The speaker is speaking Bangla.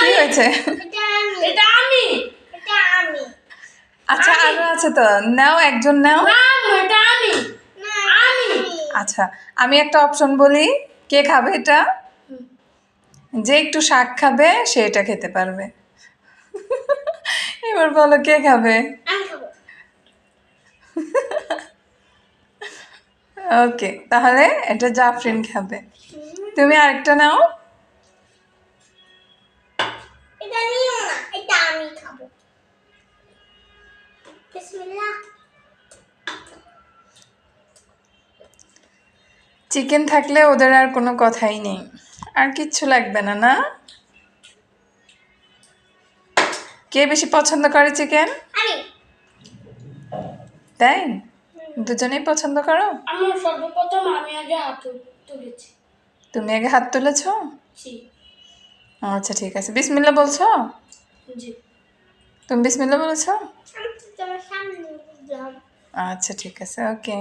কি হয়েছে? এটা আমি। আচ্ছা আরো আছে তো, নাও একজন নাও। এটা আমি। আচ্ছা আমি একটা অপশন বলি, কে খাবে এটা? যে একটু শাক খাবে সে এটা খেতে পারবে। এবার বলো কে খাবে? ওকে, তাহলে এটা জাফরিন খাবে। তুমি আরেকটা নাও। এটা নিও না, এটা আমি খাবো। বিসমিল্লাহ। চিকেন থাকলে ওদের আর কোনো কথাই নেই, আর কিচ্ছু লাগবে না, না? কে বেশি পছন্দ করে চিকেন? আমি। তাই? দুজনেই পছন্দ করো? আমার সর্বপ্রথম আমি আগে হাত তুলেছি। তুমি আগে হাত তুলেছো? জি। আচ্ছা ঠিক আছে, বিসমিল্লাহ বলছো? জি। তুমি বিসমিল্লাহ বলেছো? আমি তোমার সামনে দিলাম। আচ্ছা ঠিক আছে, ওকে।